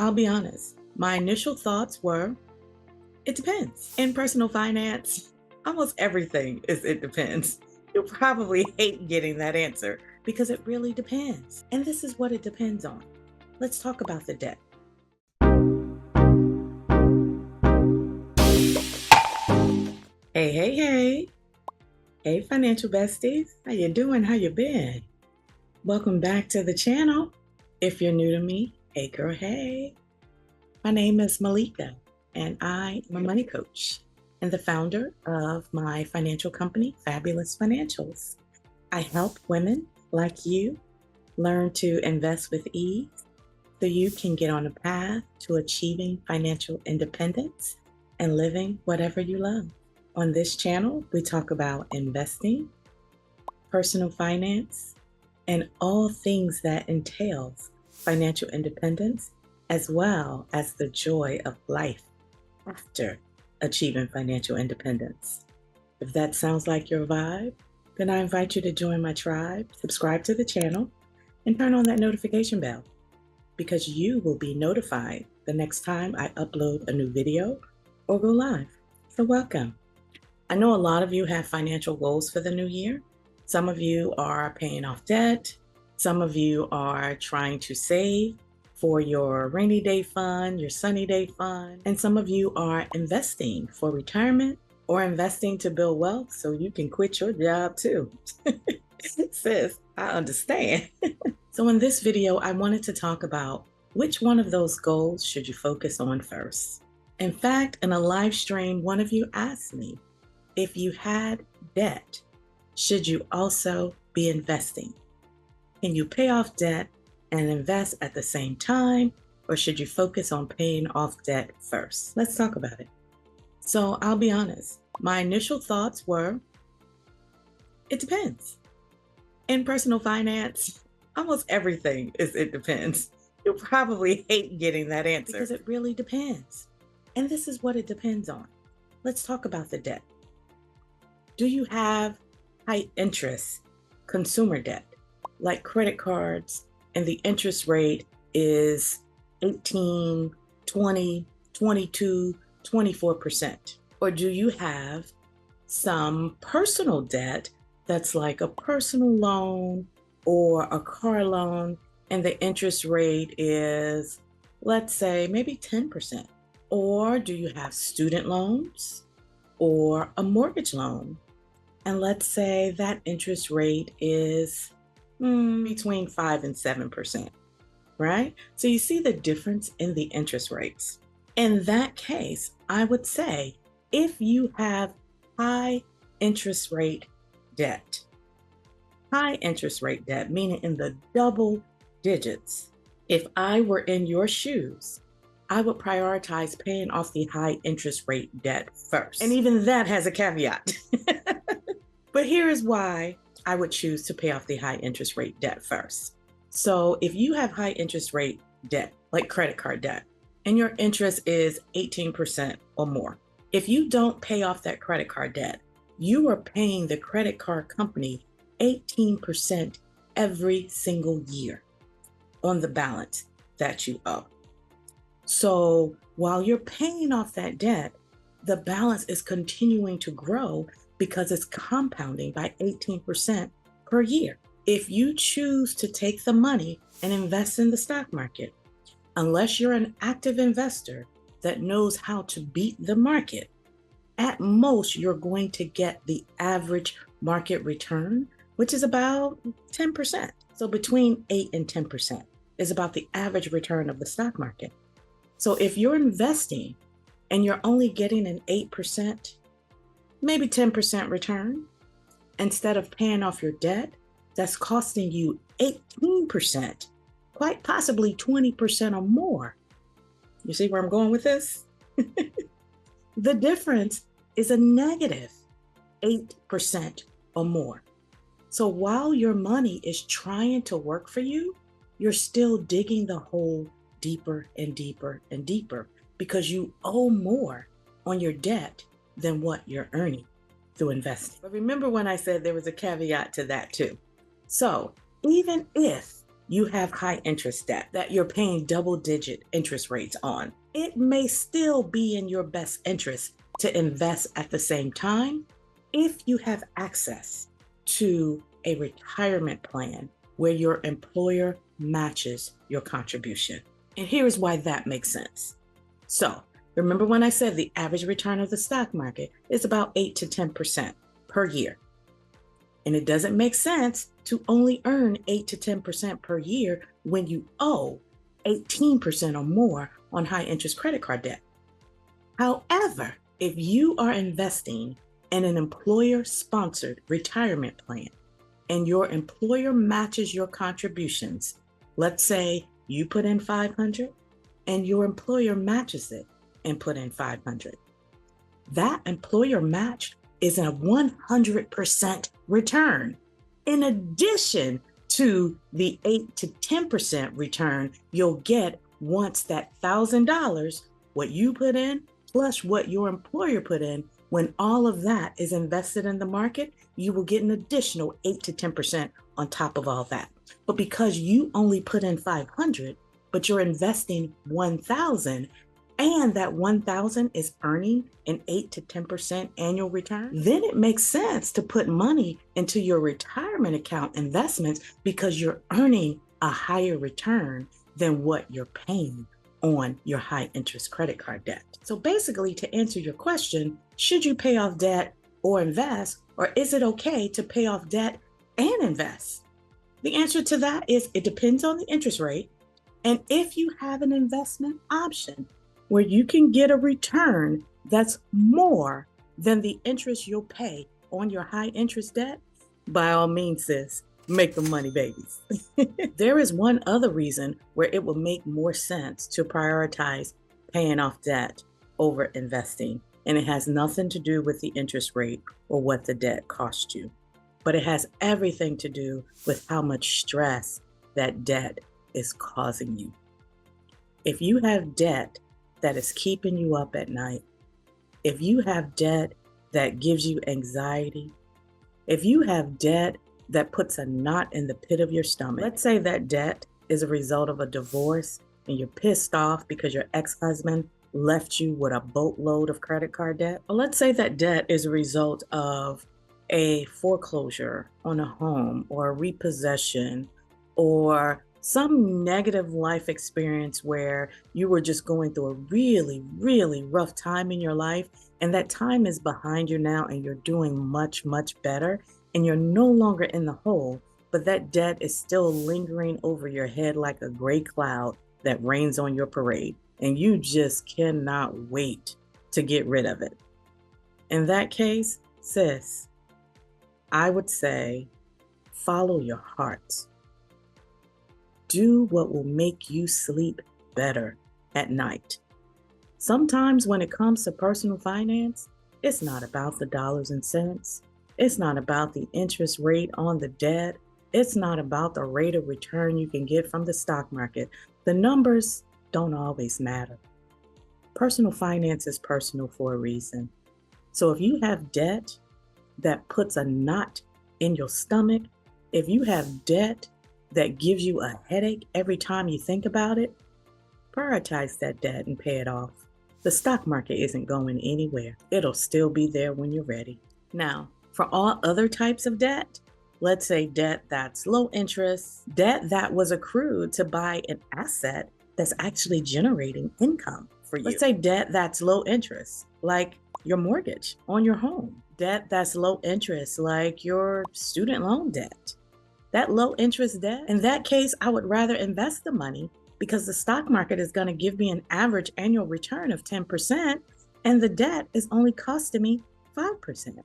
I'll be honest, my initial thoughts were, it depends. In personal finance, almost everything is it depends. You'll probably hate getting that answer because it really depends. And this is what it depends on. Let's talk about the debt. Hey, hey, hey. Hey, financial besties. How you doing? How you been? Welcome back to the channel. If you're new to me, hey girl, hey. My name is Malika, and I am a money coach and the founder of my financial company, Fabulous Financials. I help women like you learn to invest with ease so you can get on a path to achieving financial independence and living whatever you love. On this channel, we talk about investing, personal finance, and all things that entails financial independence, as well as the joy of life after achieving financial independence. If that sounds like your vibe, then I invite you to join my tribe, subscribe to the channel, and turn on that notification bell because you will be notified the next time I upload a new video or go live. So welcome. I know a lot of you have financial goals for the new year. Some of you are paying off debt. Some of you are trying to save for your rainy day fund, your sunny day fund. And some of you are investing for retirement or investing to build wealth so you can quit your job too. Sis, I understand. So in this video, I wanted to talk about which one of those goals should you focus on first. In fact, in a live stream, one of you asked me, if you had debt, should you also be investing? Can you pay off debt and invest at the same time, or should you focus on paying off debt first? Let's talk about it. So I'll be honest, my initial thoughts were, it depends. In personal finance, almost everything is it depends. You'll probably hate getting that answer because it really depends. And this is what it depends on. Let's talk about the debt. Do you have high interest consumer debt, like credit cards, and the interest rate is 18, 20, 22, 24%? Or do you have some personal debt that's like a personal loan or a car loan, and the interest rate is, let's say, maybe 10%? Or do you have student loans or a mortgage loan? And let's say that interest rate is between 5 and 7%, right? So you see the difference in the interest rates. In that case, I would say if you have high interest rate debt, meaning in the double digits, if I were in your shoes, I would prioritize paying off the high interest rate debt first. And even that has a caveat. But here is why I would choose to pay off the high interest rate debt first. So if you have high interest rate debt, like credit card debt, and your interest is 18% or more, if you don't pay off that credit card debt, you are paying the credit card company 18% every single year on the balance that you owe. So while you're paying off that debt, the balance is continuing to grow because it's compounding by 18% per year. If you choose to take the money and invest in the stock market, unless you're an active investor that knows how to beat the market, at most you're going to get the average market return, which is about 10%. So between 8 and 10% is about the average return of the stock market. So if you're investing and you're only getting an 8%, maybe 10% return, instead of paying off your debt, that's costing you 18%, quite possibly 20% or more. You see where I'm going with this? The difference is a negative 8% or more. So while your money is trying to work for you, you're still digging the hole deeper and deeper and deeper because you owe more on your debt than what you're earning through investing. But remember when I said there was a caveat to that too. So even if you have high interest debt that you're paying double-digit interest rates on, it may still be in your best interest to invest at the same time if you have access to a retirement plan where your employer matches your contribution. And here's why that makes sense. So, remember when I said the average return of the stock market is about 8 to 10% per year. And it doesn't make sense to only earn 8 to 10% per year when you owe 18% or more on high interest credit card debt. However, if you are investing in an employer-sponsored retirement plan and your employer matches your contributions, let's say you put in $500 and your employer matches it and put in $500. That employer match is a 100% return, in addition to the 8 to 10% return you'll get once that $1,000, what you put in, plus what your employer put in, when all of that is invested in the market, you will get an additional 8 to 10% on top of all that. But because you only put in $500, but you're investing $1,000, and that $1,000 is earning an 8 to 10% annual return, then it makes sense to put money into your retirement account investments because you're earning a higher return than what you're paying on your high interest credit card debt. So basically, to answer your question, should you pay off debt or invest, or is it okay to pay off debt and invest? The answer to that is it depends on the interest rate. And if you have an investment option where you can get a return that's more than the interest you'll pay on your high interest debt, by all means, sis, make the money, babies. There is one other reason where it will make more sense to prioritize paying off debt over investing, and it has nothing to do with the interest rate or what the debt cost you, but it has everything to do with how much stress that debt is causing you. If you have debt that is keeping you up at night, if you have debt that gives you anxiety, if you have debt that puts a knot in the pit of your stomach, let's say that debt is a result of a divorce and you're pissed off because your ex-husband left you with a boatload of credit card debt, or let's say that debt is a result of a foreclosure on a home or a repossession or some negative life experience where you were just going through a really, really rough time in your life, and that time is behind you now and you're doing much, much better, and you're no longer in the hole, but that debt is still lingering over your head like a gray cloud that rains on your parade, and you just cannot wait to get rid of it. In that case, sis, I would say follow your heart. Do what will make you sleep better at night. Sometimes when it comes to personal finance, it's not about the dollars and cents. It's not about the interest rate on the debt. It's not about the rate of return you can get from the stock market. The numbers don't always matter. Personal finance is personal for a reason. So if you have debt that puts a knot in your stomach, if you have debt that gives you a headache every time you think about it, prioritize that debt and pay it off. The stock market isn't going anywhere. It'll still be there when you're ready. Now, for all other types of debt, let's say debt that's low interest, debt that was accrued to buy an asset that's actually generating income for you. Let's say debt that's low interest, like your mortgage on your home. Debt that's low interest, like your student loan debt. That low interest debt, in that case, I would rather invest the money because the stock market is going to give me an average annual return of 10%, and the debt is only costing me 5%.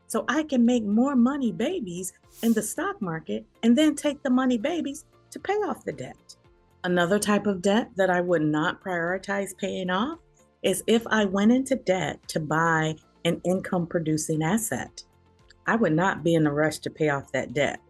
So I can make more money, babies, in the stock market and then take the money, babies, to pay off the debt. Another type of debt that I would not prioritize paying off is if I went into debt to buy an income producing asset. I would not be in a rush to pay off that debt.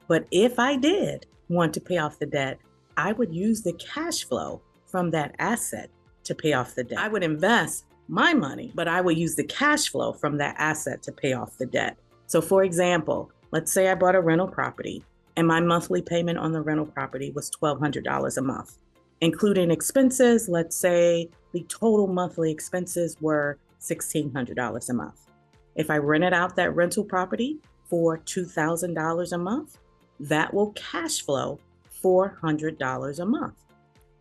But if I did want to pay off the debt, I would use the cash flow from that asset to pay off the debt. I would invest my money, but I would use the cash flow from that asset to pay off the debt. So for example, let's say I bought a rental property and my monthly payment on the rental property was $1,200 a month. Including expenses, let's say the total monthly expenses were $1,600 a month. If I rented out that rental property for $2,000 a month, that will cash flow $400 a month.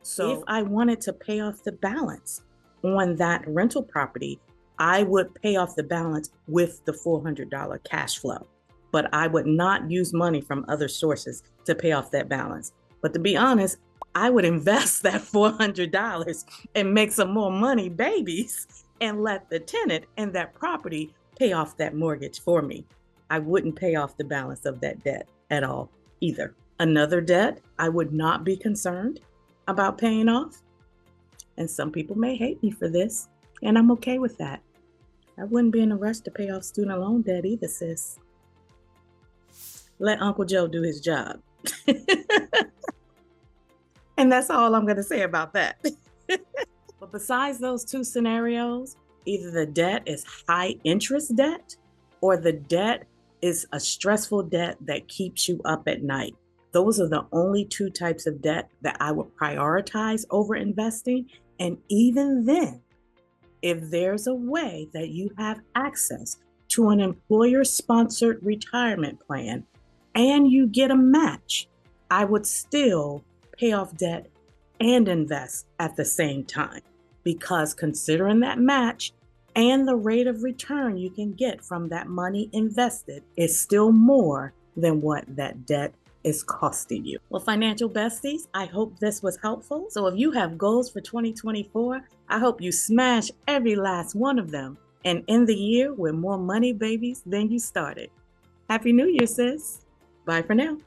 So if I wanted to pay off the balance on that rental property, I would pay off the balance with the $400 cash flow. But I would not use money from other sources to pay off that balance. But to be honest, I would invest that $400 and make some more money, babies, and let the tenant and that property pay off that mortgage for me. I wouldn't pay off the balance of that debt at all either. Another debt I would not be concerned about paying off, and some people may hate me for this, and I'm okay with that. I wouldn't be in a rush to pay off student loan debt either, sis. Let Uncle Joe do his job. And that's all I'm going to say about that. But besides those two scenarios, either the debt is high interest debt or the debt is a stressful debt that keeps you up at night. Those are the only two types of debt that I would prioritize over investing. And even then, if there's a way that you have access to an employer-sponsored retirement plan and you get a match, I would still pay off debt and invest at the same time, because considering that match and the rate of return you can get from that money invested is still more than what that debt is costing you. Well, financial besties, I hope this was helpful. So if you have goals for 2024, I hope you smash every last one of them and end the year with more money, babies, than you started. Happy New Year, sis. Bye for now.